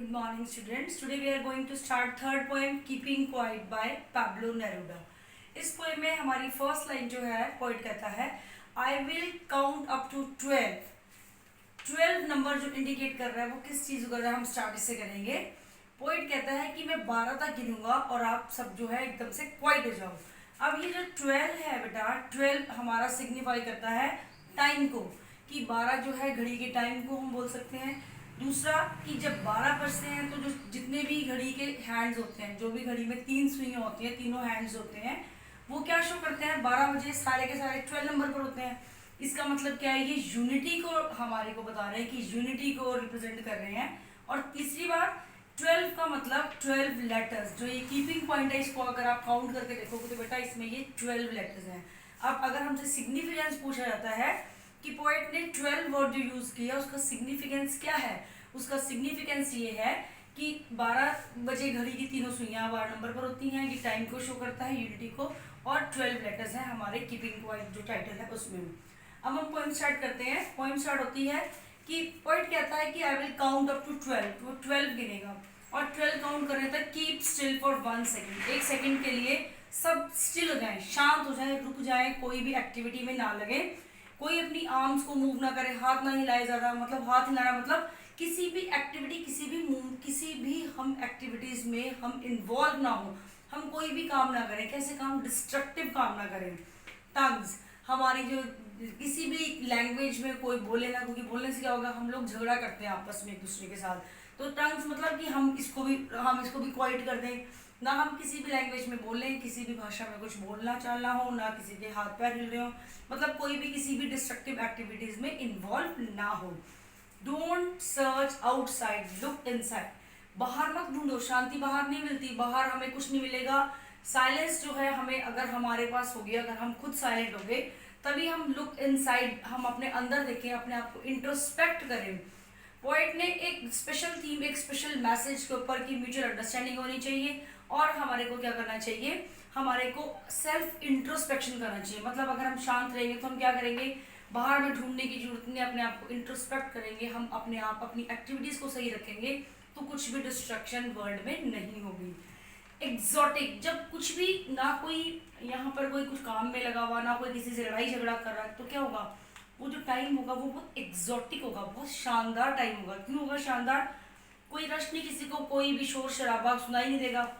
Good morning, students. Today we are going to start third poem Keeping Quiet by Pablo Neruda. इस poem में हमारी first line जो है poet कहता है I will count up to 12. 12 number जो indicate कर रहा है वो किस चीज को कर रहा है, हम स्टार्ट इससे करेंगे. पोइट कहता है कि मैं 12 तक गिनूंगा और आप सब जो है एकदम से क्वाइट हो जाओ. अब ये जो 12 है बेटा, 12 हमारा सिग्निफाई करता है टाइम को, कि 12 जो है घड़ी के टाइम को हम बोल सकते हैं. दूसरा कि जब 12 बजते हैं तो जो जितने भी घड़ी के हैंड्स होते हैं, जो भी घड़ी में 3 सुइयां होती हैं, तीनों हैंड्स होते हैं, वो क्या शो करते हैं, 12 बजे सारे के सारे 12 नंबर पर होते हैं. इसका मतलब क्या है, ये यूनिटी को हमारे को बता रहे हैं कि यूनिटी को रिप्रेजेंट कर रहे हैं. और तीसरी बात 12 का मतलब 12 लेटर्स, जो ये कीपिंग पॉइंट है, इसको अगर आप काउंट करके देखोगे तो बेटा इसमें ये 12 लेटर्स हैं. अब अगर हमसे सिग्निफिकेंस पूछा जाता है कि पोएट ने 12 वर्ड जो यूज किया उसका सिग्निफिकेंस क्या है, उसका सिग्निफिकेंस ये है कि 12 बजे घड़ी की तीनों सुइयां 12 नंबर पर होती हैं, ये टाइम को शो करता है, यूनिटी को, और 12 लेटर्स हैं हमारे कीपिंग पॉइंट जो टाइटल है उसमें. अब हम पोएम स्टार्ट करते हैं. पोएम स्टार्ट होती है कि पोएट कहता है कि I will count up to 12. वो 12 गिनेगा और 12 काउंट करने तक keep still for 1 second. 1 second के लिए सब स्टिल हो जाए, शांत हो जाए, रुक जाए, कोई भी एक्टिविटी में ना लगे, कोई अपनी आर्म्स को मूव ना करे, हाथ ना हिलाए ज़्यादा. मतलब हाथ हिलाना मतलब किसी भी एक्टिविटी, किसी भी हम एक्टिविटीज़ में हम इन्वॉल्व ना हो, हम कोई भी काम ना करें. कैसे काम, डिस्ट्रक्टिव काम ना करें. टंग्स हमारी जो किसी भी लैंग्वेज में कोई बोले ना, क्योंकि बोलने से क्या होगा, हम लोग झगड़ा करते हैं आपस में एक दूसरे के साथ. तो टंग्स मतलब कि हम इसको भी क्वाइट कर दें ना, हम किसी भी लैंग्वेज में बोलें, किसी भी भाषा में कुछ बोलना चालना हो ना, किसी के हाथ पैर हिल रहे हो, मतलब कोई भी किसी भी डिस्ट्रक्टिव एक्टिविटीज में इन्वॉल्व ना हो. Don't search outside, look inside. बाहर मत ढूंढो, शांति बाहर नहीं मिलती, बाहर हमें कुछ नहीं मिलेगा. साइलेंस जो है हमें अगर हमारे पास होगी, अगर हम खुद साइलेंट हो गए, तभी हम लुक इनसाइड, हम अपने अंदर देखें, अपने आप को इंट्रोस्पेक्ट करें. पोएट ने एक स्पेशल थीम, एक स्पेशल मैसेज के ऊपर की म्यूचुअल अंडरस्टैंडिंग होनी चाहिए और हमारे को क्या करना चाहिए, हमारे को सेल्फ इंट्रोस्पेक्शन करना चाहिए. मतलब अगर हम शांत रहेंगे तो हम क्या करेंगे, बाहर में ढूंढने की जरूरत नहीं, अपने आप को इंट्रोस्पेक्ट करेंगे, हम अपने आप अपनी एक्टिविटीज को सही रखेंगे तो कुछ भी डिस्ट्रक्शन वर्ल्ड में नहीं होगी. एग्जॉटिक, जब कुछ भी ना, कोई यहाँ पर कोई कुछ काम में लगा हुआ, ना कोई किसी से लड़ाई झगड़ा कर रहा है, तो क्या होगा, वो जो टाइम होगा वो बहुत एग्जॉटिक होगा, बहुत शानदार टाइम होगा. क्यों होगा शानदार, कोई रश नहीं, किसी को कोई भी शोर शराबा सुनाई नहीं देगा,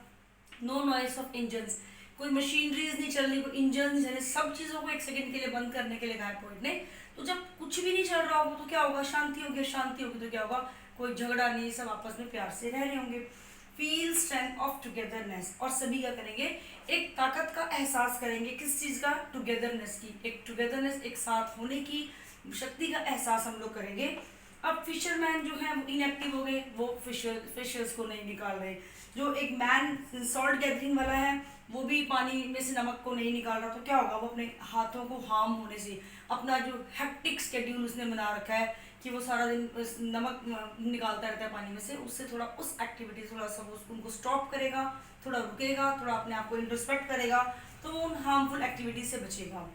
नो नॉइस ऑफ इंजन्स, कोई मशीनरीज नहीं चल रही, कोई इंजन नहीं चल रहे, सब चीज़ों को 1 सेकेंड के लिए बंद करने के लिए गाया पोएट ने. तो जब कुछ भी नहीं चल रहा होगा तो क्या होगा, शांति होगी. शांति होगी तो क्या होगा, कोई झगड़ा नहीं, सब आपस में प्यार से रह रहे होंगे. फील स्ट्रेंथ ऑफ टुगेदरनेस, और सभी क्या करेंगे, एक ताकत का एहसास करेंगे. किस चीज़ का, टुगेदरनेस की. एक टुगेदरनेस, एक साथ होने की शक्ति का एहसास हम लोग करेंगे. अब फिशरमैन जो है वो इनएक्टिव हो गए, वो फिशर्स को नहीं निकाल रहे. जो एक मैन सॉल्ट गैदरिंग वाला है वो भी पानी में से नमक को नहीं निकाल रहा, तो क्या होगा, वो अपने हाथों को हार्म होने से, अपना जो हेक्टिक स्केड्यूल उसने बना रखा है कि वो सारा दिन नमक निकालता रहता है पानी में से, उससे थोड़ा उस एक्टिविटी थोड़ा सा उनको स्टॉप करेगा, थोड़ा रुकेगा, थोड़ा अपने आप को इंट्रोस्पेक्ट करेगा, तो वो उन हार्मफुल एक्टिविटी से बचेगा.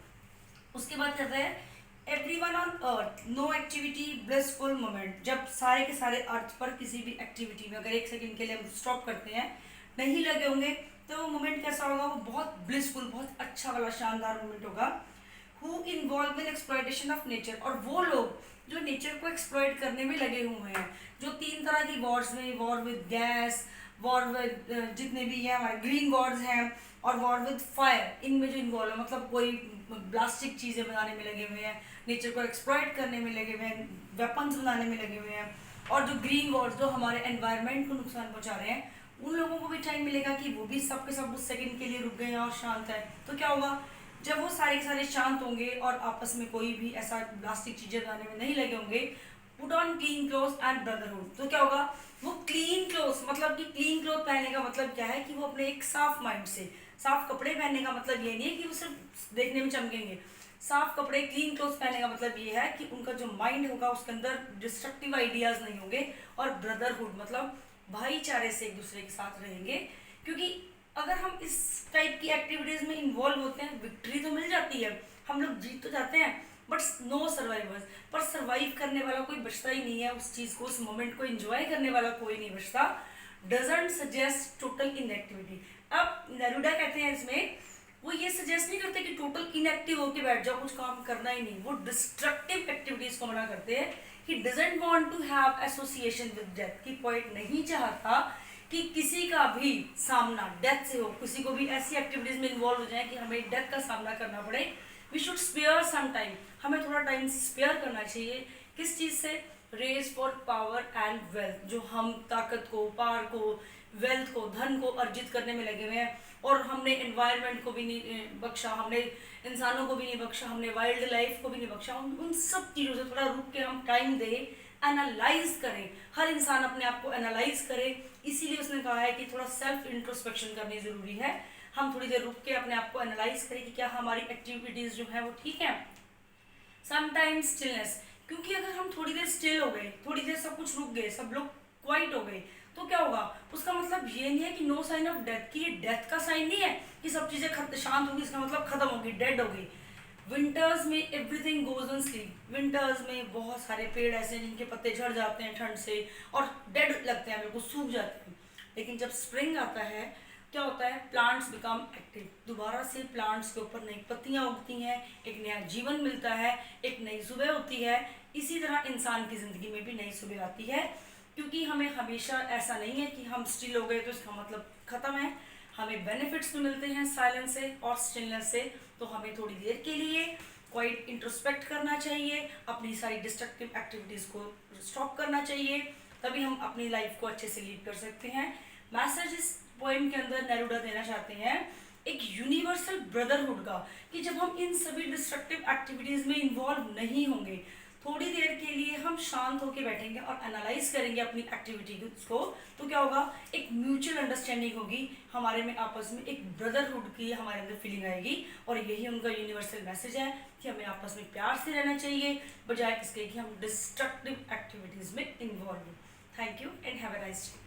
उसके बाद कहता है everyone on earth, no activity blissful moment. जब सारे के सारे अर्थ पर किसी भी एक्टिविटी में अगर 1 सेकेंड के लिए हम स्टॉप करते हैं, नहीं लगे होंगे, तो वो मोमेंट कैसा होगा, वो बहुत ब्लिसफुल, बहुत अच्छा वाला शानदार मोमेंट होगा. Who involve in exploitation of nature, और वो लोग जो नेचर को एक्सप्लॉयट करने में लगे हुए हैं, जो 3 तरह की वॉर्स में, war with gas, war with जितने भी हैं हमारे ग्रीन गॉड्स हैं, और वॉर विद फायर, इनमें जो इन्वॉल्व है, मतलब कोई प्लास्टिक चीज़ें बनाने में लगे हुए हैं, नेचर को एक्सप्लॉयट करने में लगे हुए हैं, वेपन्स बनाने में लगे हुए हैं, और जो ग्रीन गॉड्स जो हमारे एनवायरनमेंट को नुकसान पहुंचा रहे हैं, उन लोगों को भी टाइम मिलेगा कि वो भी सब के सब उस सेकंड के लिए रुक गए हैं और शांत है. तो क्या होगा, जब वो सारे के सारे शांत होंगे और आपस में कोई भी ऐसा प्लास्टिक चीज़ें बनाने में नहीं लगे होंगे, put on clean cloth and brotherhood, तो क्या होगा, वो क्लीन क्लोथ, मतलब कि क्लीन क्लोथ पहनने का मतलब क्या है कि वो अपने एक साफ माइंड से, साफ कपड़े पहनने का मतलब ये नहीं है कि वो सिर्फ देखने में चमकेंगे. साफ कपड़े, क्लीन क्लोथ पहनने का मतलब ये है कि उनका जो माइंड होगा उसके अंदर डिस्ट्रक्टिव आइडियाज नहीं होंगे. और ब्रदरहुड मतलब भाईचारे से एक दूसरे के साथ रहेंगे, क्योंकि अगर हम इस टाइप की एक्टिविटीज में इन्वॉल्व होते हैं, विक्ट्री तो मिल जाती है, हम लोग जीत तो जाते हैं, बट नो सर्वाइवर्स, पर सर्वाइव करने वाला कोई बचता ही नहीं है, उस चीज़ को, उस मोमेंट को एंजॉय करने वाला कोई नहीं बचता। Doesn't suggest total inactivity. अब नेरूडा कहते हैं इसमें, वो ये सजेस्ट नहीं करते कि टोटल इनएक्टिव होकर बैठ जाओ, कुछ काम करना ही नहीं, वो डिस्ट्रक्टिव एक्टिविटीज को मना करते हैं। He doesn't want to have association with death, key point नहीं चाहता कि किसी का भी सामना डेथ से हो, किसी को भी ऐसी एक्टिविटीज में इन्वॉल्व हो जाए कि हमें डेथ का सामना करना पड़े। We should spare some time, हमें थोड़ा टाइम स्पेयर करना चाहिए। किस चीज़ से? Race for power and wealth, जो हम ताकत को, पावर को, वेल्थ को, धन को अर्जित करने में लगे हुए हैं, और हमने एनवायरनमेंट को भी नहीं बख्शा, हमने इंसानों को भी नहीं बख्शा, हमने वाइल्ड लाइफ को भी नहीं बख्शा। उन सब चीज़ों से थोड़ा रुक के हम टाइम दें, एनालाइज करें, हर इंसान अपने आप को एनालाइज करे। इसीलिए उसने कहा है कि थोड़ा सेल्फ इंट्रोस्पेक्शन करनी ज़रूरी है। हम थोड़ी देर रुक के अपने आप को एनालाइज करें कि क्या हमारी एक्टिविटीज़ जो है वो ठीक है। समटाइम्स स्टिलनेस, क्योंकि अगर हम थोड़ी देर स्टिल हो गए, थोड़ी देर सब कुछ रुक गए, सब लोग क्वाइट हो गए, तो क्या होगा? उसका मतलब ये नहीं है कि नो साइन ऑफ डेथ, कि ये डेथ का साइन नहीं है कि सब चीज़ें शांत होगी, इसका मतलब खत्म होगी, डेड होगी। विंटर्स में everything goes on sleep, winters में बहुत सारे पेड़ ऐसे हैं जिनके पत्ते झड़ जाते हैं ठंड से और डेड लगते हैं, बिल्कुल सूख जाते हैं। लेकिन जब स्प्रिंग आता है, क्या होता है? प्लांट्स बिकम एक्टिव, दोबारा से प्लांट्स के ऊपर नई पत्तियां उगती हैं, एक नया जीवन मिलता है, एक नई सुबह होती है। इसी तरह इंसान की ज़िंदगी में भी नई सुबह आती है, क्योंकि हमें हमेशा ऐसा नहीं है कि हम स्टिल हो गए तो इसका मतलब ख़त्म है। हमें बेनिफिट्स भी मिलते हैं साइलेंस से और स्टिलनेस से, तो हमें थोड़ी देर के लिए क्वाइट इंट्रोस्पेक्ट करना चाहिए, अपनी सारी डिस्ट्रक्टिव एक्टिविटीज़ को स्टॉप करना चाहिए, तभी हम अपनी लाइफ को अच्छे से लीड कर सकते हैं। मैसेज इस पोएम के अंदर नेरूडा देना चाहते हैं एक यूनिवर्सल ब्रदरहुड का, कि जब हम इन सभी डिस्ट्रक्टिव एक्टिविटीज़ में इन्वॉल्व नहीं होंगे, थोड़ी देर के लिए हम शांत होकर बैठेंगे और एनालाइज करेंगे अपनी एक्टिविटीज को, तो क्या होगा? एक म्यूचुअल अंडरस्टैंडिंग होगी हमारे में, आपस में एक ब्रदरहुड की हमारे अंदर फीलिंग आएगी। और यही उनका यूनिवर्सल मैसेज है कि हमें आपस में प्यार से रहना चाहिए, बजाय इसके कि हम डिस्ट्रक्टिव एक्टिविटीज़ में इन्वॉल्व हो। Thank you and have a nice day.